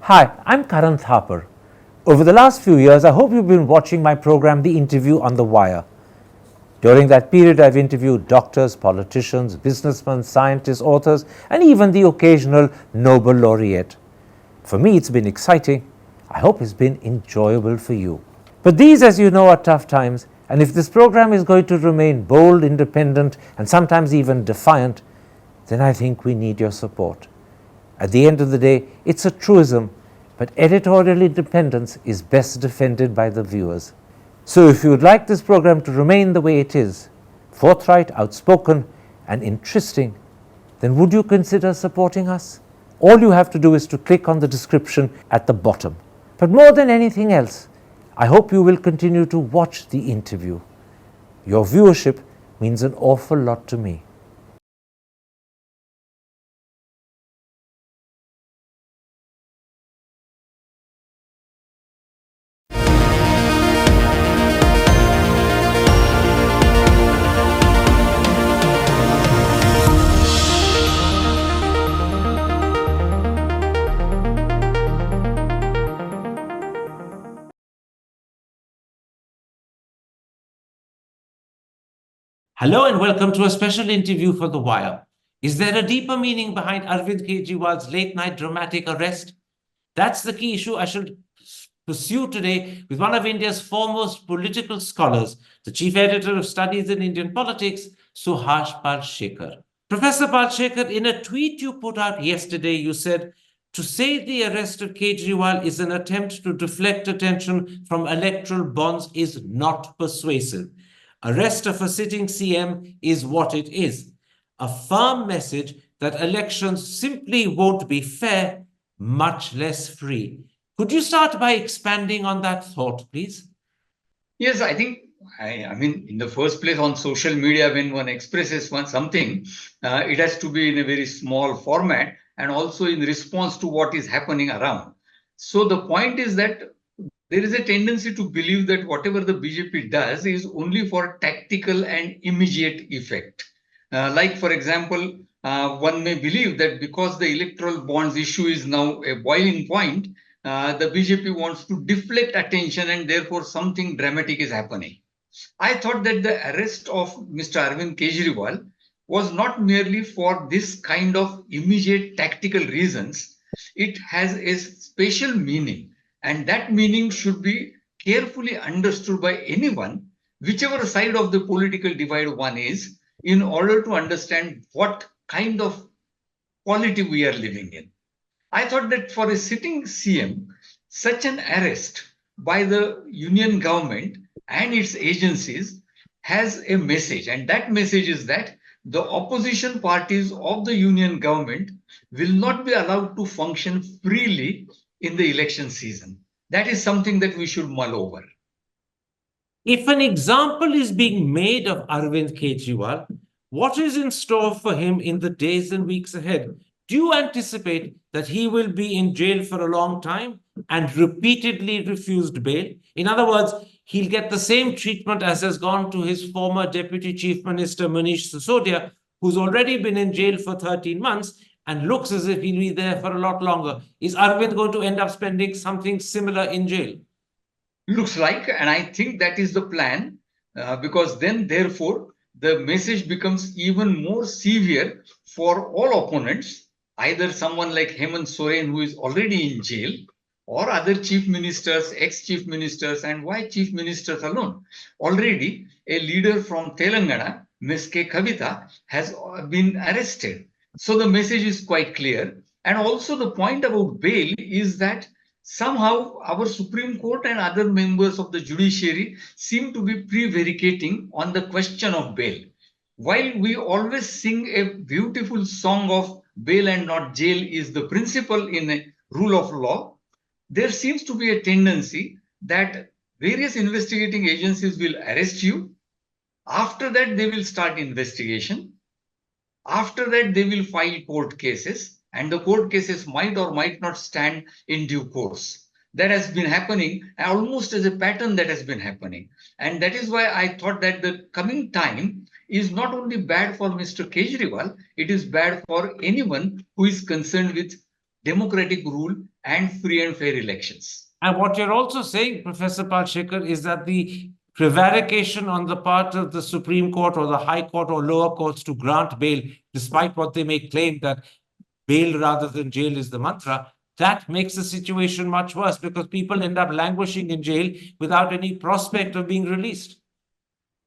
Hi, I'm Karan Thapar. Over the last few years, I hope you've been watching my program, The Interview on the Wire. During that period, I've interviewed doctors, politicians, businessmen, scientists, authors, and even the occasional Nobel laureate. For me, it's been exciting. I hope it's been enjoyable for you. But these, as you know, are tough times, and if this program is going to remain bold, independent, and sometimes even defiant, then I think we need your support. At the end of the day, it's a truism, but editorial independence is best defended by the viewers. So if you would like this program to remain the way it is, forthright, outspoken, and interesting, then would you consider supporting us? All you have to do is to click on the description at the bottom. But more than anything else, I hope you will continue to watch the interview. Your viewership means an awful lot to me. Hello and welcome to a special interview for The Wire. Is there a deeper meaning behind Arvind Kejriwal's late-night dramatic arrest? That's the key issue I shall pursue today with one of India's foremost political scholars, the Chief Editor of Studies in Indian Politics, Suhash Palshikar. Professor Palshikar, in a tweet you put out yesterday, you said, to say the arrest of Kejriwal is an attempt to deflect attention from electoral bonds is not persuasive. Arrest of a sitting CM is what it is. A firm message that elections simply won't be fair, much less free. Could you start by expanding on that thought, please? Yes, I think, I mean, in the first place, on social media, when one expresses something, it has to be in a very small format and also in response to what is happening around. So the point is that there is a tendency to believe that whatever the BJP does is only for tactical and immediate effect. Like, for example, one may believe that because the electoral bonds issue is now a boiling point, the BJP wants to deflect attention and therefore something dramatic is happening. I thought that the arrest of Mr. Arvind Kejriwal was not merely for this kind of immediate tactical reasons. It has a special meaning, and that meaning should be carefully understood by anyone, whichever side of the political divide one is, in order to understand what kind of quality we are living in. I thought that for a sitting CM, such an arrest by the union government and its agencies has a message, and that message is that the opposition parties of the union government will not be allowed to function freely in the election season. That is something that we should mull over. If an example is being made of Arvind Kejriwal, what is in store for him in the days and weeks ahead? Do you anticipate that he will be in jail for a long time and repeatedly refused bail? In other words, he'll get the same treatment as has gone to his former Deputy Chief Minister Manish Sisodia, who's already been in jail for 13 months and looks as if he'll be there for a lot longer. Is Arvind going to end up spending something similar in jail? Looks like, and I think that is the plan, because then, therefore, the message becomes even more severe for all opponents, either someone like Hemant Soren, who is already in jail, or other chief ministers, ex-chief ministers, and why chief ministers alone? Already, a leader from Telangana, Ms. K. Kavita, has been arrested. So the message is quite clear. And also the point about bail is that somehow our Supreme Court and other members of the judiciary seem to be prevaricating on the question of bail. While we always sing a beautiful song of bail and not jail is the principle in a rule of law, there seems to be a tendency that various investigating agencies will arrest you. After that, they will start investigation. After that, they will file court cases, and the court cases might or might not stand in due course. That has been happening almost as a pattern that has been happening. And that is why I thought that the coming time is not only bad for Mr. Kejriwal, it is bad for anyone who is concerned with democratic rule and free and fair elections. And what you're also saying, Professor Palshikar, is that the prevarication on the part of the Supreme Court or the High Court or lower courts to grant bail, despite what they may claim that bail rather than jail is the mantra, that makes the situation much worse because people end up languishing in jail without any prospect of being released.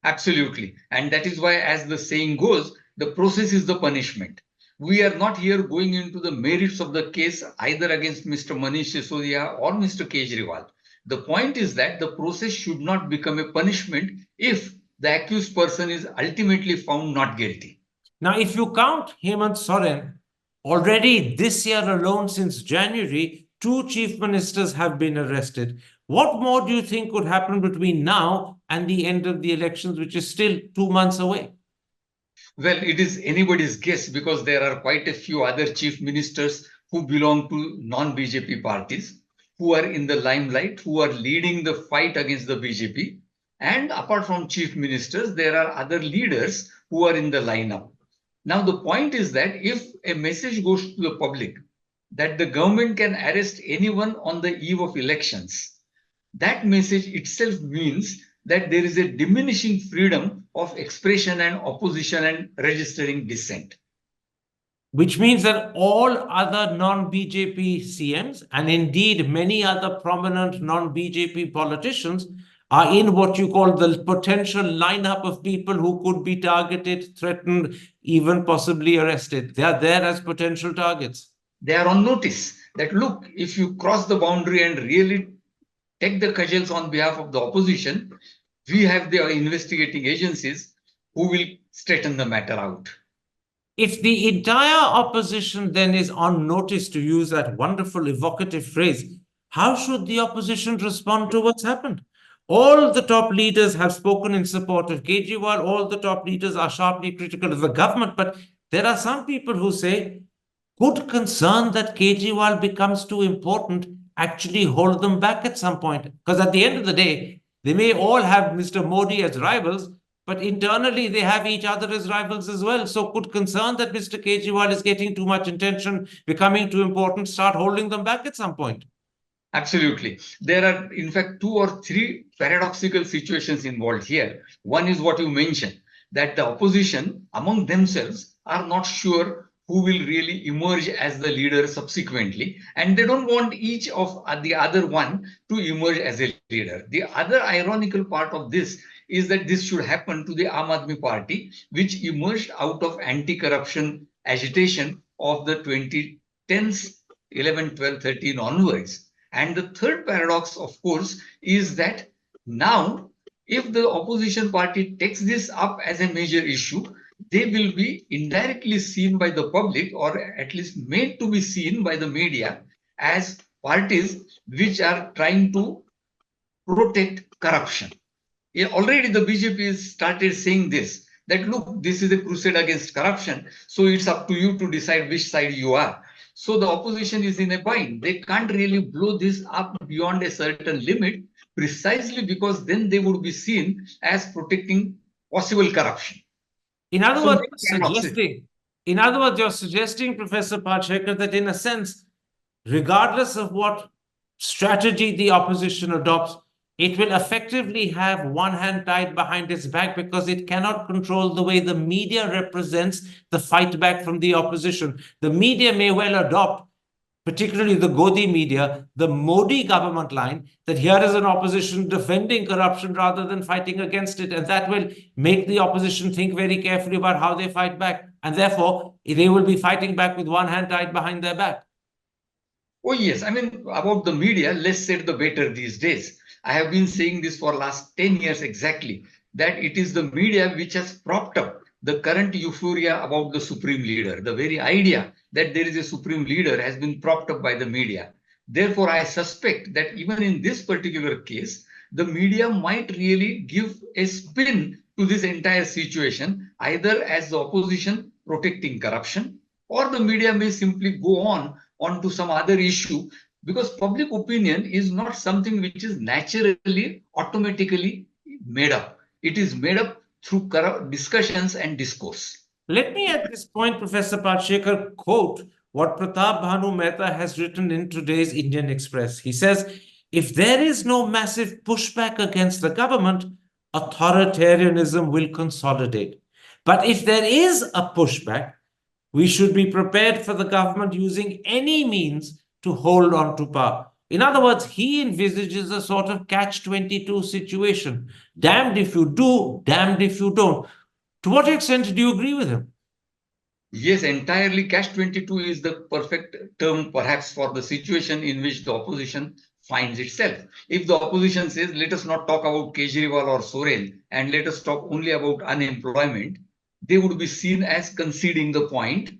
Absolutely. And that is why, as the saying goes, the process is the punishment. We are not here going into the merits of the case either against Mr. Manish Sisodia or Mr. Kejriwal. The point is that the process should not become a punishment if the accused person is ultimately found not guilty. Now, if you count Hemant Soren, already this year alone, since January, 2 chief ministers have been arrested. What more do you think could happen between now and the end of the elections, which is still 2 months away? Well, it is anybody's guess because there are quite a few other chief ministers who belong to non-BJP parties, who are in the limelight, who are leading the fight against the BJP. And apart from chief ministers, there are other leaders who are in the lineup. Now, the point is that if a message goes to the public that the government can arrest anyone on the eve of elections, that message itself means that there is a diminishing freedom of expression and opposition and registering dissent. Which means that all other non-BJP CMs and indeed many other prominent non-BJP politicians are in what you call the potential lineup of people who could be targeted, threatened, even possibly arrested. They are there as potential targets. They are on notice that, look, if you cross the boundary and really take the cudgels on behalf of the opposition, we have the investigating agencies who will straighten the matter out. If the entire opposition then is on notice, to use that wonderful evocative phrase, how should the opposition respond to what's happened? All the top leaders have spoken in support of Kejriwal. All the top leaders are sharply critical of the government. But there are some people who say, could concern that Kejriwal becomes too important actually hold them back at some point? Because at the end of the day, they may all have Mr. Modi as rivals, but internally they have each other as rivals as well. So could concern that Mr. Kejriwal is getting too much attention, becoming too important, start holding them back at some point? Absolutely. There are, in fact, 2 or 3 paradoxical situations involved here. One is what you mentioned, that the opposition among themselves are not sure who will really emerge as the leader subsequently, and they don't want each of the other one to emerge as a leader. The other ironical part of this is that this should happen to the Aam Aadmi Party, which emerged out of anti-corruption agitation of the 2010s, 11, 12, 13 onwards. And the third paradox, of course, is that now, if the opposition party takes this up as a major issue, they will be indirectly seen by the public, or at least made to be seen by the media, as parties which are trying to protect corruption. Already the BJP has started saying this, that look, this is a crusade against corruption, so it's up to you to decide which side you are. So the opposition is in a bind. They can't really blow this up beyond a certain limit, precisely because then they would be seen as protecting possible corruption. In other words, you're suggesting, Professor Palshikar, that in a sense, regardless of what strategy the opposition adopts, it will effectively have one hand tied behind its back because it cannot control the way the media represents the fight back from the opposition. The media may well adopt, particularly the Godi media, the Modi government line, that here is an opposition defending corruption rather than fighting against it. And that will make the opposition think very carefully about how they fight back. And therefore, they will be fighting back with one hand tied behind their back. Oh, yes. I mean, about the media, less said the better these days. I have been saying this for last 10 years exactly, that it is the media which has propped up the current euphoria about the supreme leader. The very idea that there is a supreme leader has been propped up by the media. Therefore, I suspect that even in this particular case, the media might really give a spin to this entire situation, either as the opposition protecting corruption, or the media may simply go on to some other issue, because public opinion is not something which is naturally, automatically made up. It is made up through discussions and discourse. Let me at this point, Professor Palshikar, quote what Pratap Bhanu Mehta has written in today's Indian Express. He says, if there is no massive pushback against the government, authoritarianism will consolidate. But if there is a pushback, we should be prepared for the government using any means to hold on to power. In other words, he envisages a sort of catch-22 situation. Damned if you do, damned if you don't. To what extent do you agree with him? Yes, entirely. Catch-22 is the perfect term, perhaps, for the situation in which the opposition finds itself. If the opposition says, let us not talk about Kejriwal or Soren and let us talk only about unemployment, they would be seen as conceding the point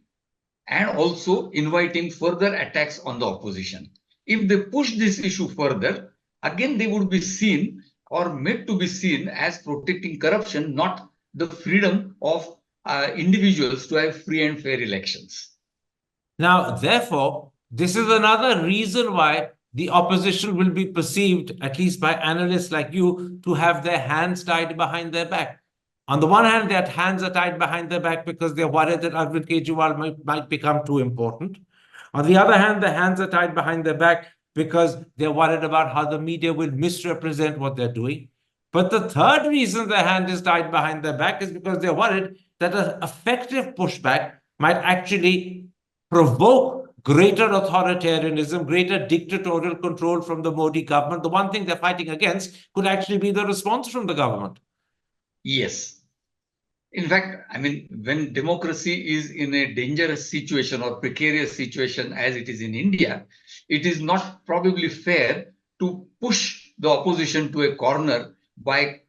and also inviting further attacks on the opposition. If they push this issue further, again, they would be seen or made to be seen as protecting corruption, not the freedom of individuals to have free and fair elections. Now, therefore, this is another reason why the opposition will be perceived, at least by analysts like you, to have their hands tied behind their back. On the one hand, their hands are tied behind their back because they're worried that Arvind Kejriwal might become too important. On the other hand, their hands are tied behind their back because they're worried about how the media will misrepresent what they're doing. But the third reason their hand is tied behind their back is because they're worried that an effective pushback might actually provoke greater authoritarianism, greater dictatorial control from the Modi government. The one thing they're fighting against could actually be the response from the government. Yes. In fact, I mean, when democracy is in a dangerous situation or precarious situation as it is in India, it is not probably fair to push the opposition to a corner by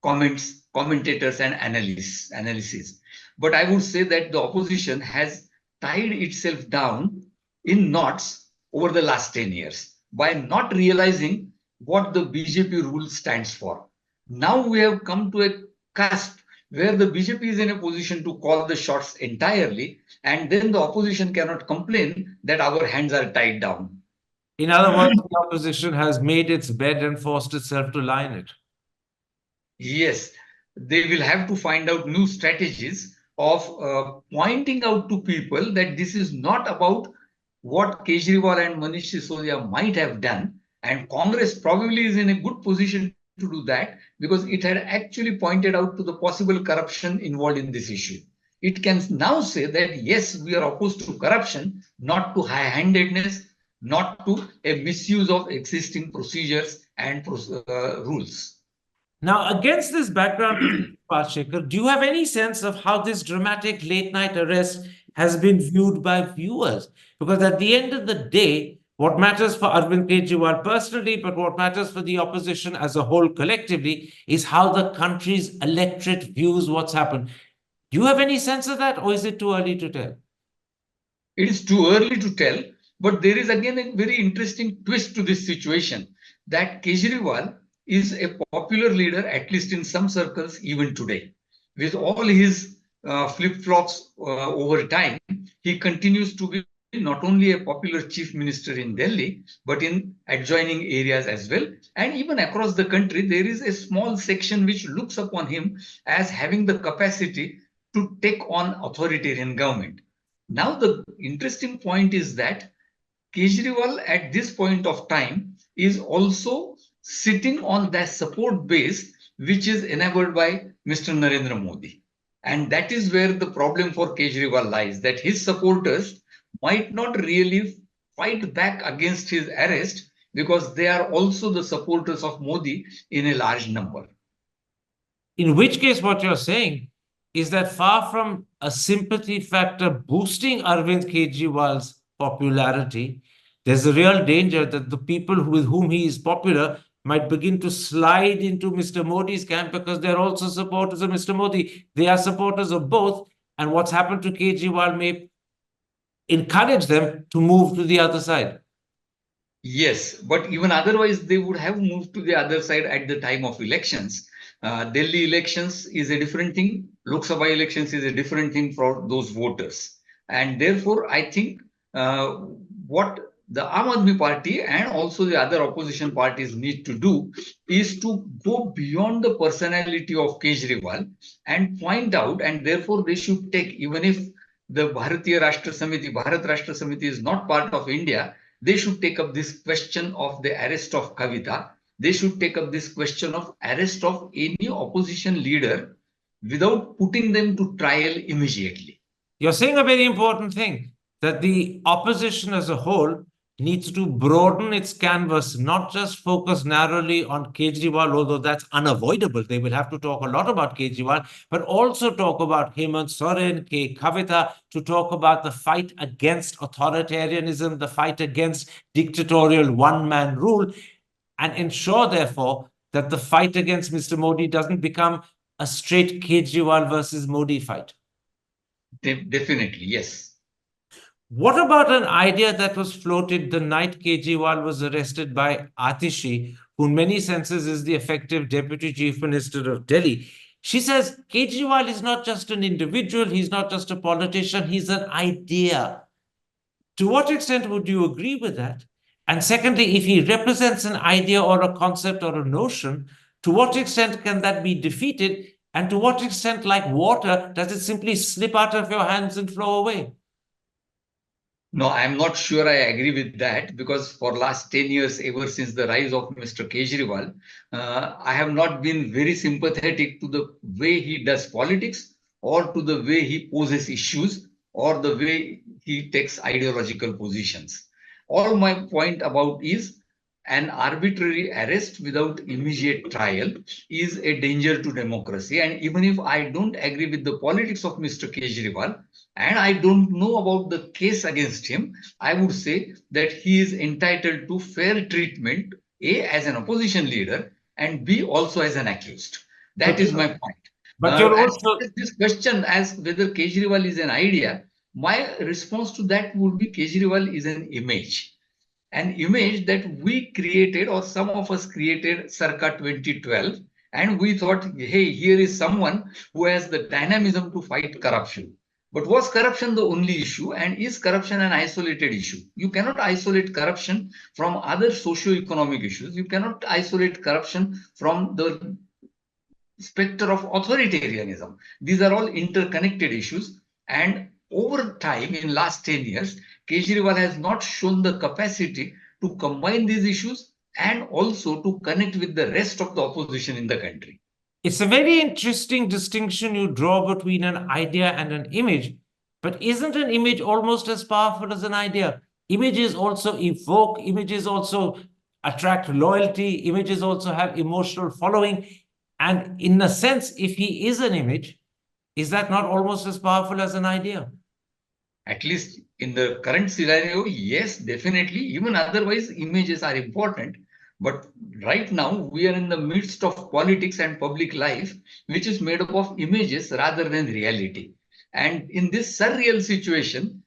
comments, commentators, and analysis. But I would say that the opposition has tied itself down in knots over the last 10 years by not realizing what the BJP rule stands for. Now we have come to a cusp where the BJP is in a position to call the shots entirely, and then the opposition cannot complain that our hands are tied down. In other words, the opposition has made its bed and forced itself to lie in it. Yes, they will have to find out new strategies of pointing out to people that this is not about what Kejriwal and Manish Sisodia might have done. And Congress probably is in a good position to do that because it had actually pointed out to the possible corruption involved in this issue. It can now say that, yes, we are opposed to corruption, not to high-handedness, not to a misuse of existing procedures and rules. Now, against this background, Palshikar, do you have any sense of how this dramatic late night arrest has been viewed by viewers? Because at the end of the day, what matters for Arvind Kejriwal personally, but what matters for the opposition as a whole collectively, is how the country's electorate views what's happened. Do you have any sense of that, or is it too early to tell? It is too early to tell, but there is again a very interesting twist to this situation that Kejriwal is a popular leader, at least in some circles, even today. With all his flip-flops over time, he continues to be not only a popular chief minister in Delhi, but in adjoining areas as well. And even across the country, there is a small section which looks upon him as having the capacity to take on authoritarian government. Now, the interesting point is that Kejriwal at this point of time is also sitting on that support base, which is enabled by Mr. Narendra Modi. And that is where the problem for Kejriwal lies, that his supporters might not really fight back against his arrest because they are also the supporters of Modi in a large number. In which case, what you're saying is that far from a sympathy factor boosting Arvind Kejriwal's popularity, there's a real danger that the people with whom he is popular might begin to slide into Mr. Modi's camp because they're also supporters of Mr. Modi. They are supporters of both. And what's happened to Kejriwal may encourage them to move to the other side. Yes, but even otherwise, they would have moved to the other side at the time of elections. Delhi elections is a different thing. Lok Sabha elections is a different thing for those voters. And therefore, I think what the Aam Aadmi Party and also the other opposition parties need to do is to go beyond the personality of Kejriwal and point out, and therefore they should take, even if the Bharatiya Rashtra Samiti, Bharat Rashtra Samiti is not part of India, they should take up this question of the arrest of Kavita. They should take up this question of arrest of any opposition leader without putting them to trial immediately. You're saying a very important thing, that the opposition as a whole needs to broaden its canvas, not just focus narrowly on Kejriwal, although that's unavoidable. They will have to talk a lot about Kejriwal, but also talk about Hemant Soren, K. Kavita, to talk about the fight against authoritarianism, the fight against dictatorial one-man rule, and ensure, therefore, that the fight against Mr. Modi doesn't become a straight Kejriwal versus Modi fight. Definitely, yes. What about an idea that was floated the night Kejriwal was arrested by Atishi, who in many senses is the effective Deputy Chief Minister of Delhi? She says Kejriwal is not just an individual, he's not just a politician, he's an idea. To what extent would you agree with that? And secondly, if he represents an idea or a concept or a notion, to what extent can that be defeated? And to what extent, like water, does it simply slip out of your hands and flow away? No, I'm not sure I agree with that, because for last 10 years, ever since the rise of Mr. Kejriwal, I have not been very sympathetic to the way he does politics or to the way he poses issues or the way he takes ideological positions. All my point about is an arbitrary arrest without immediate trial is a danger to democracy. And even if I don't agree with the politics of Mr. Kejriwal, and I don't know about the case against him, I would say that he is entitled to fair treatment, A, as an opposition leader, and B, also as an accused. That is my point. But you're also... as this question as whether Kejriwal is an idea, my response to that would be Kejriwal is an image that we created, or some of us created circa 2012. And we thought, hey, here is someone who has the dynamism to fight corruption. But was corruption the only issue? And is corruption an isolated issue? You cannot isolate corruption from other socio-economic issues. You cannot isolate corruption from the specter of authoritarianism. These are all interconnected issues. And over time, in last 10 years, Kejriwal has not shown the capacity to combine these issues and also to connect with the rest of the opposition in the country. It's a very interesting distinction you draw between an idea and an image, but isn't an image almost as powerful as an idea? Images also evoke, images also attract loyalty, images also have emotional following. And in a sense, if he is an image, is that not almost as powerful as an idea? At least in the current scenario, yes, definitely. Even otherwise, images are important. But right now, we are in the midst of politics and public life, which is made up of images rather than reality. And in this surreal situation,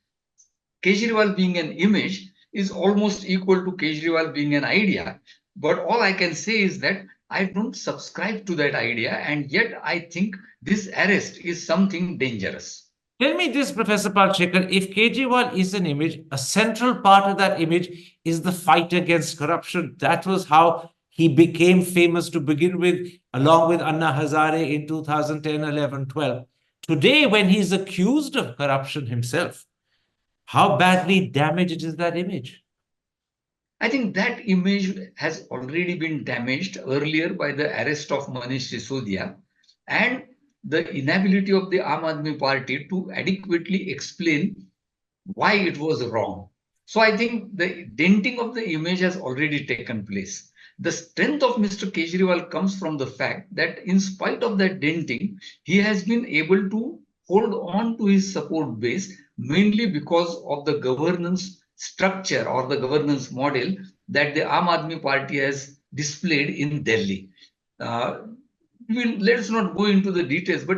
Kejriwal being an image is almost equal to Kejriwal being an idea. But all I can say is that I don't subscribe to that idea. And yet I think this arrest is something dangerous. Tell me this, Professor Palshikar, if Kejriwal is an image, a central part of that image is the fight against corruption. That was how he became famous to begin with, along with Anna Hazare in 2010, 11, 12. Today, when he's accused of corruption himself, how badly damaged is that image? I think that image has already been damaged earlier by the arrest of Manish Sisodia and the inability of the Aam Aadmi Party to adequately explain why it was wrong. So I think the denting of the image has already taken place. The strength of Mr. Kejriwal comes from the fact that in spite of that denting, he has been able to hold on to his support base, mainly because of the governance structure or the governance model that the Aam Aadmi Party has displayed in Delhi. Let's not go into the details, but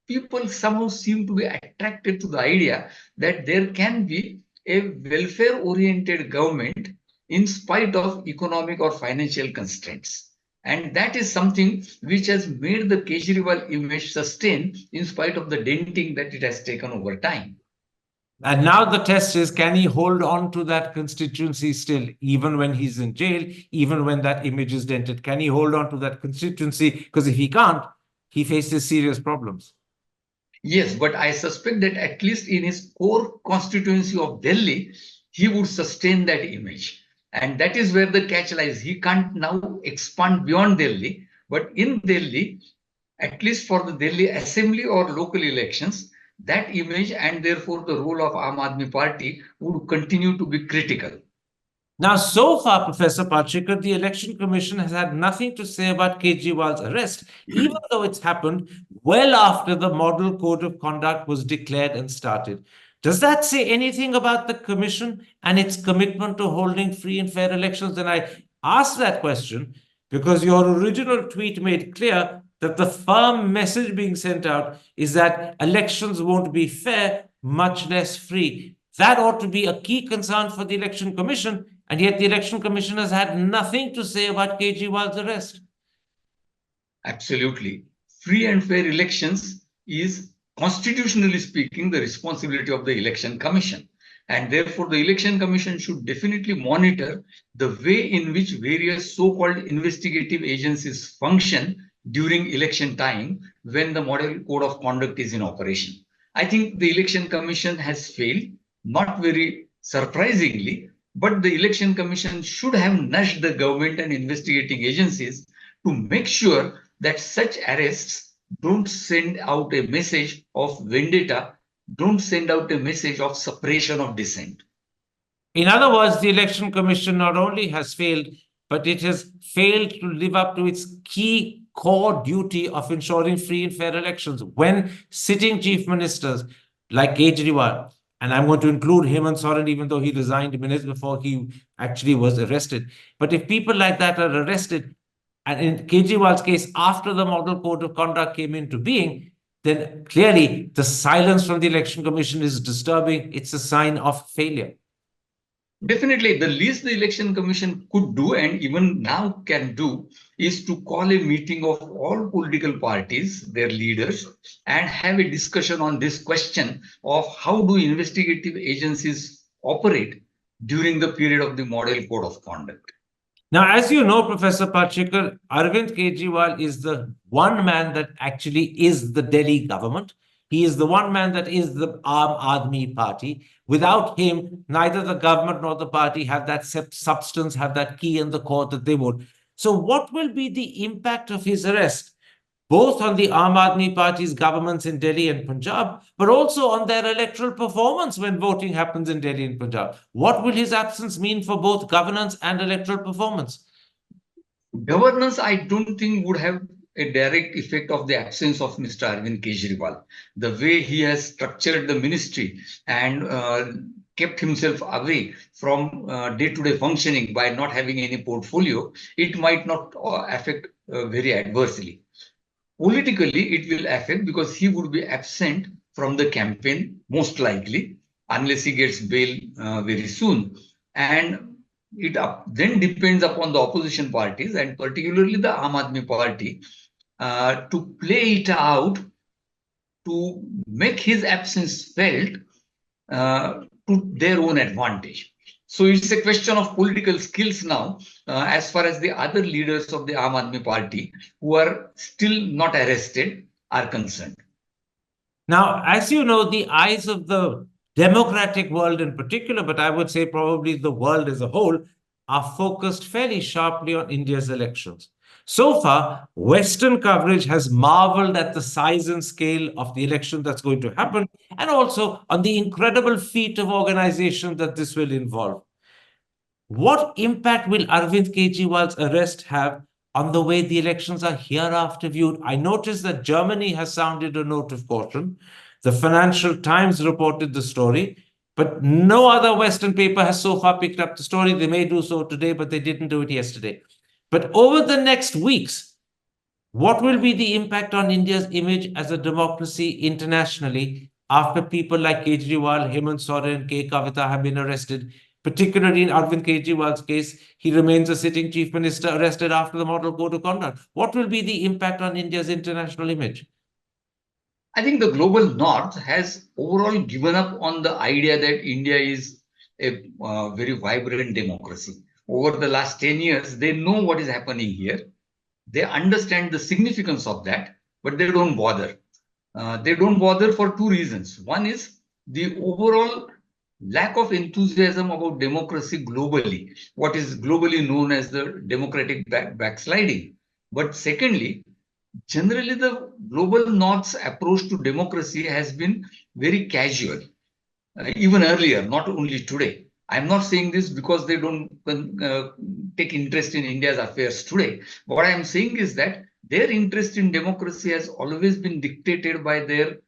people somehow seem to be attracted to the idea that there can be a welfare-oriented government in spite of economic or financial constraints. And that is something which has made the Kejriwal image sustain in spite of the denting that it has taken over time. And now the test is, can he hold on to that constituency still, even when he's in jail, even when that image is dented? Can he hold on to that constituency? Because if he can't, he faces serious problems. Yes, but I suspect that at least in his core constituency of Delhi, he would sustain that image. And that is where the catch lies. He can't now expand beyond Delhi, but in Delhi, at least for the Delhi Assembly or local elections, that image and therefore the role of Aam Aadmi Party would continue to be critical. Now, so far, Professor Palshikar, the Election Commission has had nothing to say about Kejriwal's arrest, even though it's happened well after the Model Code of Conduct was declared and started. Does that say anything about the Commission and its commitment to holding free and fair elections? And I ask that question because your original tweet made clear that the firm message being sent out is that elections won't be fair, much less free. That ought to be a key concern for the Election Commission, and yet the Election Commission has had nothing to say about Kejriwal's arrest. Absolutely. Free and fair elections is, constitutionally speaking, the responsibility of the Election Commission. And therefore, the Election Commission should definitely monitor the way in which various so-called investigative agencies function during election time when the Model Code of Conduct is in operation. I think the Election Commission has failed, not very surprisingly, but the Election Commission should have nudged the government and investigating agencies to make sure that such arrests don't send out a message of vendetta, don't send out a message of suppression of dissent. In other words, the Election Commission not only has failed, but it has failed to live up to its key core duty of ensuring free and fair elections. When sitting chief ministers like Kejriwal, and I'm going to include Hemant Soren, even though he resigned minutes before he actually was arrested. But if people like that are arrested, and in Kejriwal's case, after the Model Code of Conduct came into being, then clearly the silence from the Election Commission is disturbing. It's a sign of failure. Definitely, the least the Election Commission could do and even now can do is to call a meeting of all political parties, their leaders, and have a discussion on this question of how do investigative agencies operate during the period of the Model Code of Conduct. Now, as you know, Professor Palshikar, Arvind Kejriwal is the one man that actually is the Delhi government. He is the one man that is the Aam Aadmi Party. Without him, neither the government nor the party have that substance, have that key in the core that they would. So what will be the impact of his arrest, both on the Aam Aadmi Party's governments in Delhi and Punjab, but also on their electoral performance when voting happens in Delhi and Punjab? What will his absence mean for both governance and electoral performance? Governance, I don't think, would have a direct effect of the absence of Mr. Arvind Kejriwal. The way he has structured the ministry and kept himself away from day-to-day functioning by not having any portfolio, it might not affect very adversely. Politically, it will affect because he would be absent from the campaign, most likely, unless he gets bail very soon. And it then depends upon the opposition parties and particularly the Aam Aadmi Party to play it out to make his absence felt to their own advantage. So it's a question of political skills now, as far as the other leaders of the Aam Aadmi Party who are still not arrested are concerned. Now, as you know, the eyes of the democratic world in particular, but I would say probably the world as a whole, are focused fairly sharply on India's elections. So far, Western coverage has marveled at the size and scale of the election that's going to happen, and also on the incredible feat of organization that this will involve. What impact will Arvind Kejriwal's arrest have on the way the elections are hereafter viewed? I noticed that Germany has sounded a note of caution. The Financial Times reported the story, but no other Western paper has so far picked up the story. They may do so today, but they didn't do it yesterday. But over the next weeks, what will be the impact on India's image as a democracy internationally after people like Kejriwal, Hemant Soren, K. Kavita have been arrested? Particularly in Arvind Kejriwal's case, he remains a sitting chief minister arrested after the Model Code of Conduct. What will be the impact on India's international image? I think the global north has overall given up on the idea that India is a very vibrant democracy. Over the last 10 years, they know what is happening here. They understand the significance of that, but they don't bother. They don't bother for two reasons. One is the overall lack of enthusiasm about democracy globally, what is globally known as the democratic backsliding. But secondly, generally the global north's approach to democracy has been very casual, even earlier, not only today. I'm not saying this because they don't take interest in India's affairs today. What I'm saying is that their interest in democracy has always been dictated by their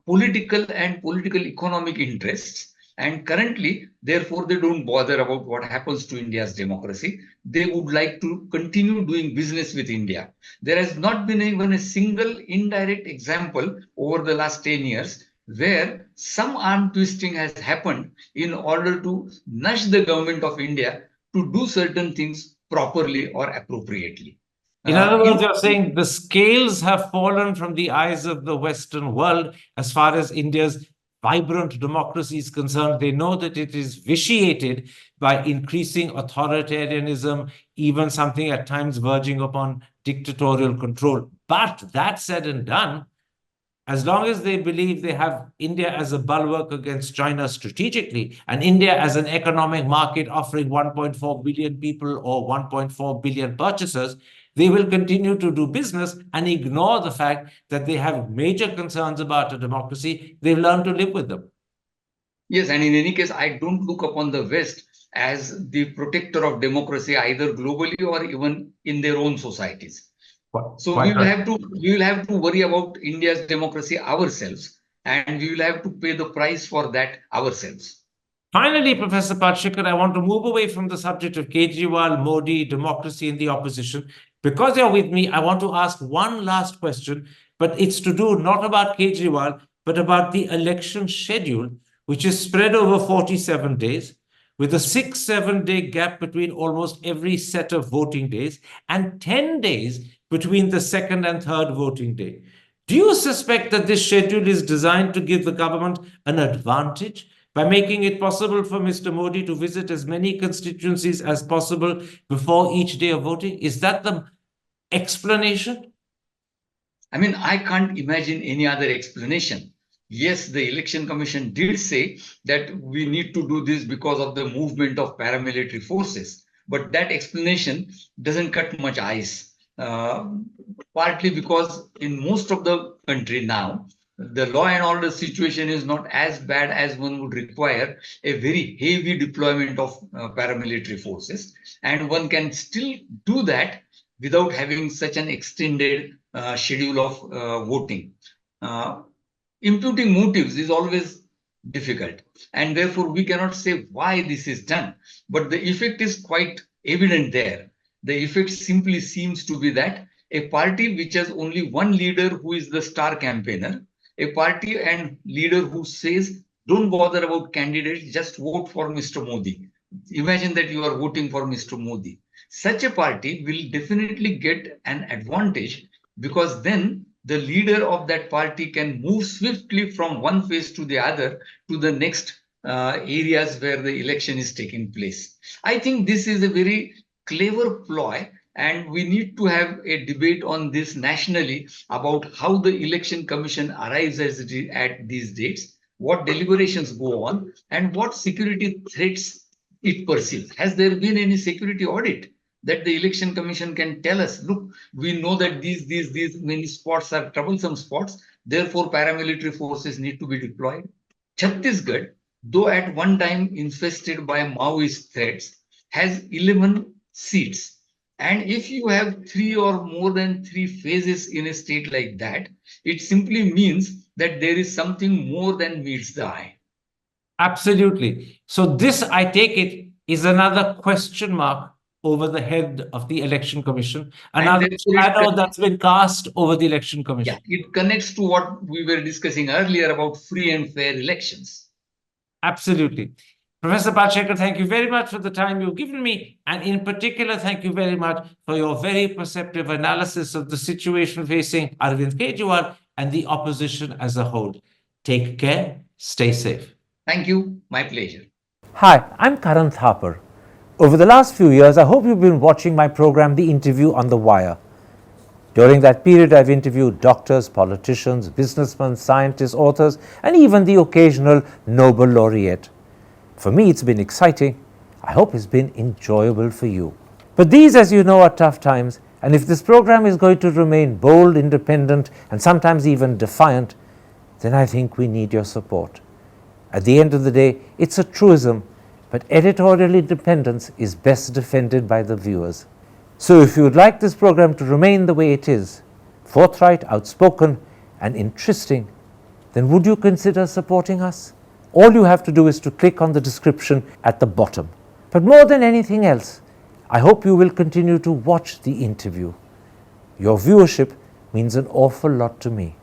political and political economic interests. And currently, therefore, they don't bother about what happens to India's democracy. They would like to continue doing business with India. There has not been even a single indirect example over the last 10 years where some arm twisting has happened in order to nudge the government of India to do certain things properly or appropriately. In other words, you're saying the scales have fallen from the eyes of the Western world as far as India's vibrant democracy is concerned. They know that it is vitiated by increasing authoritarianism, even something at times verging upon dictatorial control. But that said and done, as long as they believe they have India as a bulwark against China strategically, and India as an economic market offering 1.4 billion people or 1.4 billion purchasers, they will continue to do business and ignore the fact that they have major concerns about a democracy. They've learned to live with them. Yes, and in any case, I don't look upon the West as the protector of democracy either globally or even in their own societies. So we will have to worry about India's democracy ourselves, and we will have to pay the price for that ourselves. Finally, Professor Palshikar, I want to move away from the subject of Kejriwal, Modi, democracy in the opposition. Because you're with me, I want to ask one last question, but it's to do not about Kejriwal, but about the election schedule, which is spread over 47 days, with a 6-7 day gap between almost every set of voting days, and 10 days between the second and third voting day. Do you suspect that this schedule is designed to give the government an advantage by making it possible for Mr. Modi to visit as many constituencies as possible before each day of voting? Is that the explanation? I mean, I can't imagine any other explanation. Yes, the Election Commission did say that we need to do this because of the movement of paramilitary forces. But that explanation doesn't cut much ice. Partly because in most of the country now, the law and order situation is not as bad as one would require a very heavy deployment of paramilitary forces. And one can still do that without having such an extended schedule of voting. Imputing motives is always difficult, and therefore we cannot say why this is done. But the effect is quite evident there. The effect simply seems to be that a party which has only one leader who is the star campaigner, a party and leader who says, don't bother about candidates, just vote for Mr. Modi. Imagine that you are voting for Mr. Modi. Such a party will definitely get an advantage because then the leader of that party can move swiftly from one phase to the other to the next areas where the election is taking place. I think this is a very clever ploy, and we need to have a debate on this nationally about how the Election Commission arrives at these dates, what deliberations go on, and what security threats it perceives. Has there been any security audit that the Election Commission can tell us, look, we know that these many spots are troublesome spots, therefore paramilitary forces need to be deployed? Chhattisgarh, though at one time infested by Maoist threats, has 11 seats. And if you have 3 or more than 3 phases in a state like that, it simply means that there is something more than meets the eye. Absolutely. So this, I take it, is another question mark over the head of the Election Commission, another shadow that's been cast over the Election Commission. Yeah, it connects to what we were discussing earlier about free and fair elections. Absolutely. Professor Palshikar, thank you very much for the time you've given me. And in particular, thank you very much for your very perceptive analysis of the situation facing Arvind Kejriwal and the opposition as a whole. Take care. Stay safe. Thank you. My pleasure. Hi, I'm Karan Thapar. Over the last few years, I hope you've been watching my program, The Interview on the Wire. During that period, I've interviewed doctors, politicians, businessmen, scientists, authors, and even the occasional Nobel laureate. For me, it's been exciting. I hope it's been enjoyable for you. But these, as you know, are tough times, and if this program is going to remain bold, independent, and sometimes even defiant, then I think we need your support. At the end of the day, it's a truism, but editorial independence is best defended by the viewers. So if you would like this program to remain the way it is, forthright, outspoken, and interesting, then would you consider supporting us? All you have to do is to click on the description at the bottom. But more than anything else, I hope you will continue to watch the interview. Your viewership means an awful lot to me.